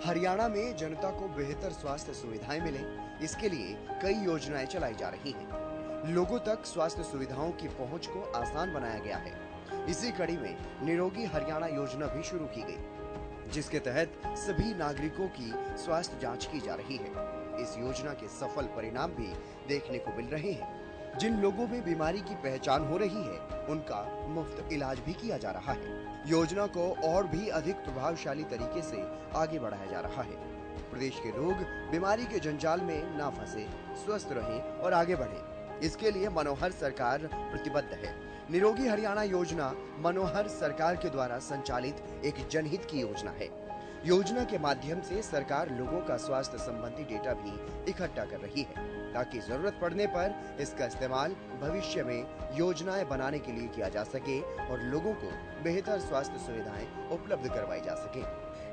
हरियाणा में जनता को बेहतर स्वास्थ्य सुविधाएं मिले, इसके लिए कई योजनाएं चलाई जा रही हैं। लोगों तक स्वास्थ्य सुविधाओं की पहुंच को आसान बनाया गया है। इसी कड़ी में निरोगी हरियाणा योजना भी शुरू की गई, जिसके तहत सभी नागरिकों की स्वास्थ्य जांच की जा रही है। इस योजना के सफल परिणाम भी देखने को मिल रहे हैं। जिन लोगों में बीमारी की पहचान हो रही है, उनका मुफ्त इलाज भी किया जा रहा है। योजना को और भी अधिक प्रभावशाली तरीके से आगे बढ़ाया जा रहा है। प्रदेश के लोग बीमारी के जंजाल में ना फंसे, स्वस्थ रहें और आगे बढ़ें। इसके लिए मनोहर सरकार प्रतिबद्ध है। निरोगी हरियाणा योजना मनोहर सरकार के द्वारा संचालित एक जनहित की योजना है। योजना के माध्यम से सरकार लोगों का स्वास्थ्य संबंधी डेटा भी इकट्ठा कर रही है, ताकि जरूरत पड़ने पर इसका इस्तेमाल भविष्य में योजनाएं बनाने के लिए किया जा सके और लोगों को बेहतर स्वास्थ्य सुविधाएं उपलब्ध करवाई जा सके।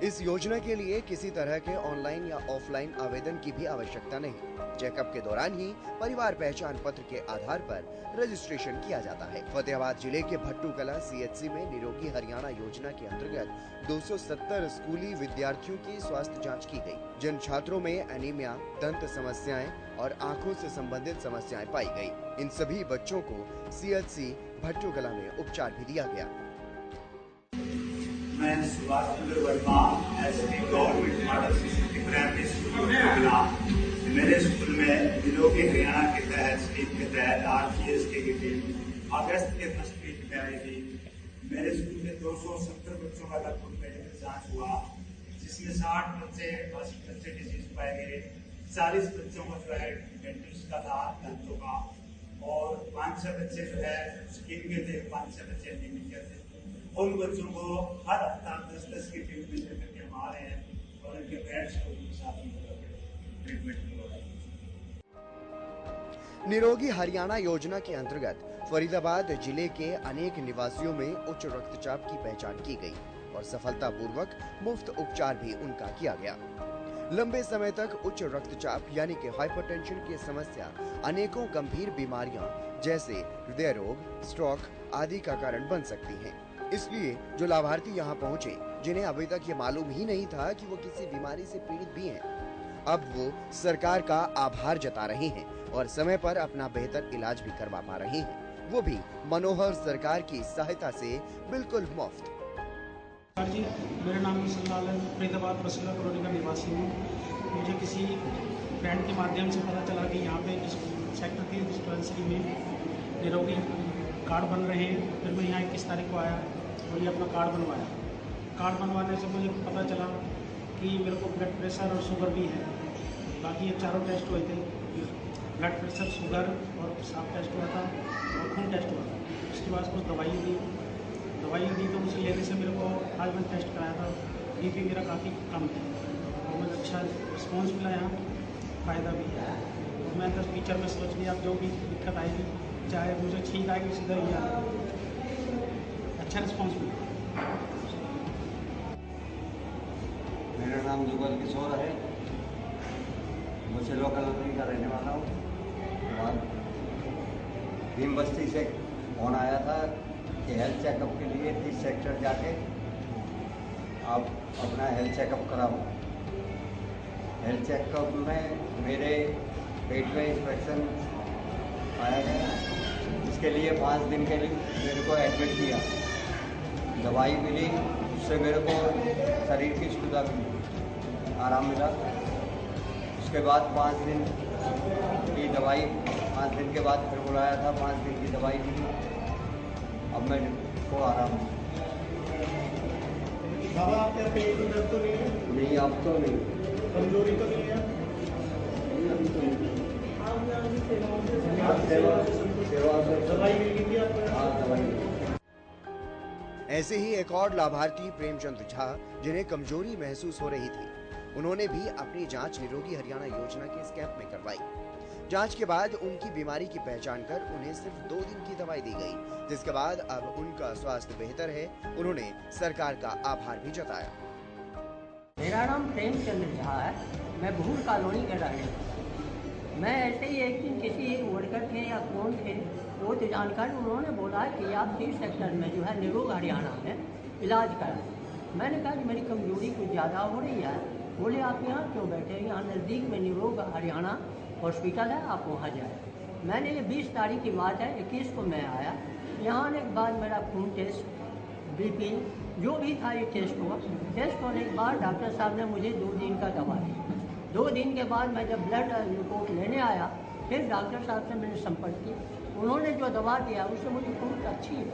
इस योजना के लिए किसी तरह के ऑनलाइन या ऑफलाइन आवेदन की भी आवश्यकता नहीं। चेकअप के दौरान ही परिवार पहचान पत्र के आधार पर रजिस्ट्रेशन किया जाता है। फतेहाबाद जिले के भट्टू कला CHC में निरोगी हरियाणा योजना के अंतर्गत 270 स्कूली विद्यार्थियों की स्वास्थ्य जांच की गई, जिन छात्रों में एनीमिया, दंत समस्याएं और आंखों से संबंधित समस्याएं पाई गई। इन सभी बच्चों को CHC भट्टू कला में उपचार भी दिया गया। मैं Subhash Chandra Verma, SP government model शिशु प्राइमरी स्कूल। मेरे स्कूल में निरोगी हरियाणा के तहत स्कीम के तहत RGSK की टीम अगस्त के फर्स्ट वीक में आई थी। मेरे स्कूल में 270 बच्चों का लगभग मेडिकल जांच हुआ, जिसमें 60 बच्चे डिजीज पाए गए। 40 बच्चों को जो है डेंटिस्ट का था, दंतों का, और 5-6 बच्चे जो है स्किन के थे, 5-6 बच्चे एनीमिक के थे। उन बच्चों को हर हफ्ता 10-10 की टीम में लेकर के हम आ रहे हैं और इनके पेरेंट्स को भी साथ में ट्रीटमेंट करवा रहे हैं। निरोगी हरियाणा योजना के अंतर्गत फरीदाबाद जिले के अनेक निवासियों में उच्च रक्तचाप की पहचान की गई और सफलतापूर्वक मुफ्त उपचार भी उनका किया गया। लंबे समय तक उच्च रक्तचाप यानी कि हाइपरटेंशन की समस्या अनेकों गंभीर बीमारियां जैसे हृदय रोग, स्ट्रोक आदि का कारण बन सकती है। इसलिए जो लाभार्थी यहाँ पहुँचे, जिन्हें अभी तक ये मालूम ही नहीं था कि वो किसी बीमारी से पीड़ित भी हैं, अब वो सरकार का आभार जता रहे हैं और समय पर अपना बेहतर इलाज भी करवा पा रहे हैं, वो भी मनोहर सरकार की सहायता से बिल्कुल मुफ्त। जी, मेरा नाम मुसल्लाल है, फरीदाबाद बसला कॉलोनी का निवासी हूँ। मुझे किसी फ्रेंड के माध्यम से पता चला कि यहाँ पे सेक्टर 3 डिस्पेंसरी में निरोगी कार्ड बन रहे हैं। फिर मैं यहाँ 21 तारीख को आया और ये अपना कार्ड बनवाया। कार्ड बनवाने से मुझे पता चला कि मेरे को ब्लड प्रेशर और शुगर भी है। बाकी ये चारों टेस्ट हुए थे, ब्लड प्रेशर, शुगर और पेशाब टेस्ट हुआ था और खून टेस्ट हुआ था। उसके बाद कुछ दवाइयाँ दी तो उसे लेने से मेरे को आज मैंने टेस्ट कराया था, BP मेरा काफ़ी कम है और मुझे अच्छा रिस्पॉन्स मिला, यहाँ फ़ायदा भी है। और मैं तो फ्यूचर में सोच लिया अब जो भी दिक्कत आएगी, चाहे मुझे ठीक आएगी सीधा ही आएगी, अच्छा रिस्पॉन्स मिला। मेरा नाम जुगल किशोर है, मुझे लोकल नौकरी का रहने वाला हूँ। भीम बस्ती से फोन आया था कि हेल्थ चेकअप के लिए 30 सेक्टर जाके आप अपना हेल्थ चेकअप कराओ। हेल्थ चेकअप में मेरे पेट में इंफेक्शन पाया गया, इसके लिए 5 दिन के लिए मेरे को एडमिट किया। दवाई मिली, उससे मेरे को शरीर की सुविधा मिली, आराम मिला। उसके बाद 5 दिन की दवाई, 5 दिन के बाद फिर बुलाया था, 5 दिन की दवाई मिली। अब मैं को आराम है। बाबा आपके पेट में दर्द तो नहीं है? नहीं, अब तो नहीं। कमजोरी तो नहीं है? दवाई मिल गई आपको? हाँ, दवाई। ऐसे ही एक और लाभार्थी प्रेमचंद झा, जिन्हें कमजोरी महसूस हो रही थी, उन्होंने भी अपनी जांच निरोगी हरियाणा योजना के इस कैंप में करवाई। जांच के बाद उनकी बीमारी की पहचान कर उन्हें सिर्फ 2 दिन की दवाई दी गई, जिसके बाद अब उनका स्वास्थ्य बेहतर है। उन्होंने सरकार का आभार भी जताया। मेरा नाम प्रेमचंद झा है, मैं भूल कॉलोनी का रहने वाला। मैं ऐसे ही एक दिन किसी वर्कर थे या कौन थे, वो तो जानकर उन्होंने बोला कि आप 30 सेक्टर में जो है निरोग हरियाणा में इलाज कराएं। मैंने कहा कि मेरी कमजोरी कुछ ज़्यादा हो रही है, बोले आप यहाँ क्यों बैठे, यहाँ नज़दीक में निरोग हरियाणा हॉस्पिटल है, आप वहाँ जाए। मैंने ये 20 तारीख की बात है, 21 को मैं आया। यहाँ आने के बाद मेरा खून टेस्ट, BP जो भी था ये टेस्ट हुआ। टेस्ट होने के बाद डॉक्टर साहब ने मुझे 2 दिन का दवा दी। 2 दिन के बाद मैं जब ब्लड रिपोर्ट लेने आया, फिर डॉक्टर साहब से मैंने संपर्क किया। उन्होंने जो दवा दिया उससे मुझे बहुत अच्छी है।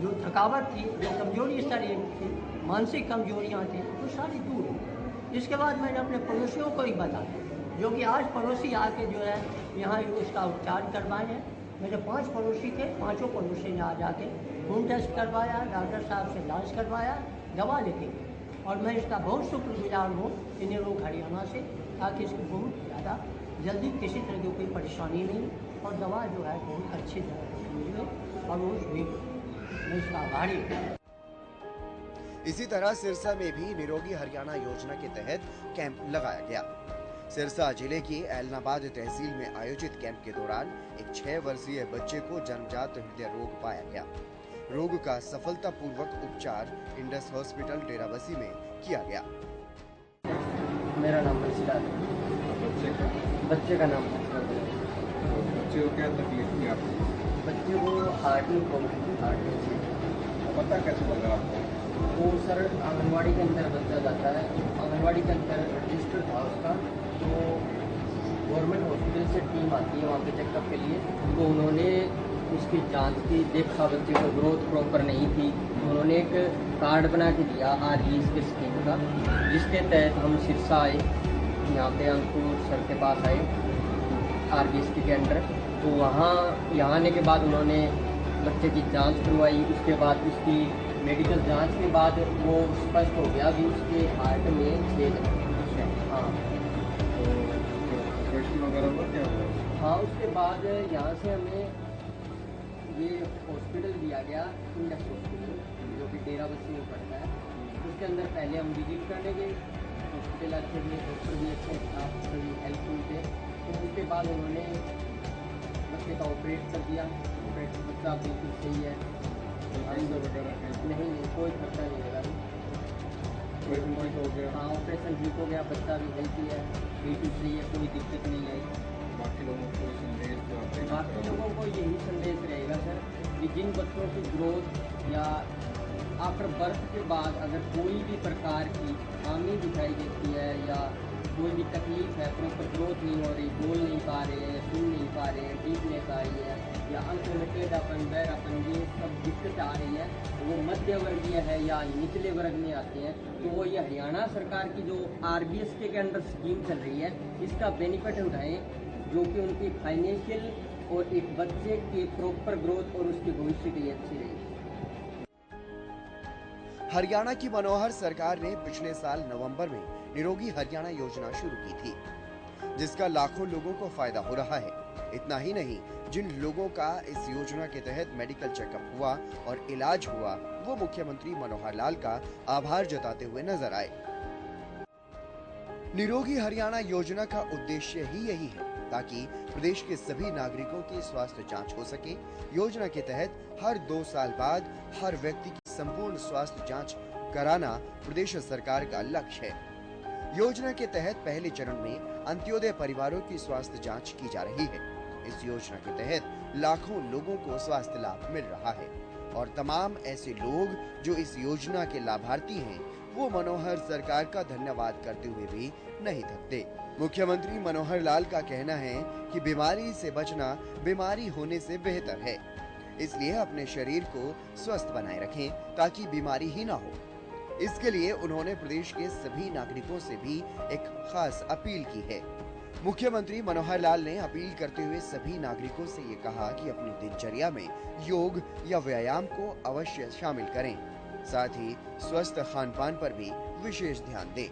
जो थकावट थी, जो कमजोरी शरीर थी, मानसिक कमजोरियाँ थी, वो सारी दूर हुई। इसके बाद मैंने अपने पड़ोसियों को ही बताया, जो कि आज पड़ोसी आके जो है यहाँ उसका उपचार करवाए हैं। मेरे 5 पड़ोसी थे, 5 पड़ोसी ने आ जाके खून टेस्ट करवाया, डॉक्टर साहब से इलाज करवाया, दवा लेके गए। और मैं इसका बहुत शुक्रगुजार हूँ कि निरोग हरियाणा से, ताकि इसकी बहुत ज़्यादा जल्दी किसी तरह की कोई परेशानी नहीं, और दवा जो है बहुत अच्छी तरह मिली है, और वो मैं इसका आभारी हूँ। इसी तरह सिरसा में भी निरोगी हरियाणा योजना के तहत कैंप लगाया गया। सिरसा जिले की ऐलनाबाद तहसील में आयोजित कैंप के दौरान एक 6 वर्षीय बच्चे को जन्मजात हृदय रोग पाया गया। रोग का सफलतापूर्वक उपचार इंडस हॉस्पिटल डेराबस्सी में किया गया। मेरा नाम सिराज है। बच्चे का नाम बच्चे को क्या तकलीफ थी आपको? बच्चे को हार्ट में प्रॉब्लम थी, हार्ट में। पता कैसे लगा आपको? वो सर आंगनवाड़ी के अंदर बच्चा जाता है, आंगनवाड़ी के अंदर रजिस्टर था उसका, तो गवर्नमेंट हॉस्पिटल से टीम आती है वहाँ पे चेकअप के लिए। तो उन्होंने उसकी जांच की, देखा बच्चे को ग्रोथ प्रॉपर नहीं थी, तो उन्होंने एक कार्ड बना के दिया RGS के स्कीम का, जिसके तहत हम सिरसा आए, यहाँ पे अंकुर सर के पास आए RGS के अंडर। तो यहाँ आने के बाद उन्होंने बच्चे की जांच करवाई। उसके बाद उसकी मेडिकल जांच के बाद वो स्पष्ट हो गया कि उसके हार्ट में छेद है। हाँ, तो ऑपरेशन वगैरह हुआ क्या हुआ? हाँ, उसके बाद यहाँ से हमें ये हॉस्पिटल दिया गया, इंडस हॉस्पिटल, जो कि डेराबस्सी में पड़ता है। उसके अंदर पहले हम विजिट करने गए, हॉस्पिटल अच्छे थे, डॉक्टर भी अच्छे, स्टाफ सभी हेल्पफुल थे। तो उसके बाद उन्होंने बच्चे का ऑपरेट कर दिया। बच्चा बिल्कुल सही है, नहीं कोई खर्चा नहीं लगा। ऑपरेशन हो गया? हाँ, ऑपरेशन ठीक हो गया, बच्चा भी हेल्थी है, बिल्कुल सही है, कोई दिक्कत नहीं आई। बाकी लोगों को संदेश जो आपके बाकी लोगों को यही संदेश रहेगा सर कि जिन बच्चों की ग्रोथ या आफ्टर बर्थ के बाद अगर कोई भी प्रकार की खामी दिखाई देती है या कोई भी तकलीफ है, प्रॉपर ग्रोथ नहीं हो रही, बोल नहीं पा रहे हैं, सुन नहीं पा रहे हैं, डीपनेस आ रही है, या आंखों में टेढ़ापन, बहरापन, ये सब दिक्कत आ रही है, वो मध्य वर्गीय है या निचले वर्ग में आते हैं, तो वो ये हरियाणा सरकार की जो RBS के अंडर स्कीम चल रही है, इसका बेनिफिट उठाएं, जो कि उनकी फाइनेंशियल और एक बच्चे की प्रॉपर ग्रोथ और उसके भविष्य के लिए अच्छी रहेगी। हरियाणा की मनोहर सरकार ने पिछले साल नवंबर में निरोगी हरियाणा योजना शुरू की थी, जिसका लाखों लोगों को फायदा हो रहा है। इतना ही नहीं, जिन लोगों का इस योजना के तहत मेडिकल चेकअप हुआ और इलाज हुआ, वो मुख्यमंत्री मनोहर लाल का आभार जताते हुए नजर आए। निरोगी हरियाणा योजना का उद्देश्य ही यही है ताकि प्रदेश के सभी नागरिकों की स्वास्थ्य जांच हो सके। योजना के तहत हर 2 साल बाद हर व्यक्ति की संपूर्ण स्वास्थ्य जांच कराना प्रदेश सरकार का लक्ष्य है। योजना के तहत पहले चरण में अंत्योदय परिवारों की स्वास्थ्य जांच की जा रही है। इस योजना के तहत लाखों लोगों को स्वास्थ्य लाभ मिल रहा है और तमाम ऐसे लोग जो इस योजना के लाभार्थी हैं, वो मनोहर सरकार का धन्यवाद करते हुए भी नहीं थकते। मुख्यमंत्री मनोहर लाल का कहना है कि बीमारी से बचना बीमारी होने से बेहतर है, इसलिए अपने शरीर को स्वस्थ बनाए रखें ताकि बीमारी ही ना हो। इसके लिए उन्होंने प्रदेश के सभी नागरिकों से भी एक खास अपील की है। मुख्यमंत्री मनोहर लाल ने अपील करते हुए सभी नागरिकों से ये कहा कि अपनी दिनचर्या में योग या व्यायाम को अवश्य शामिल करें, साथ ही स्वस्थ खान पान पर भी विशेष ध्यान दें।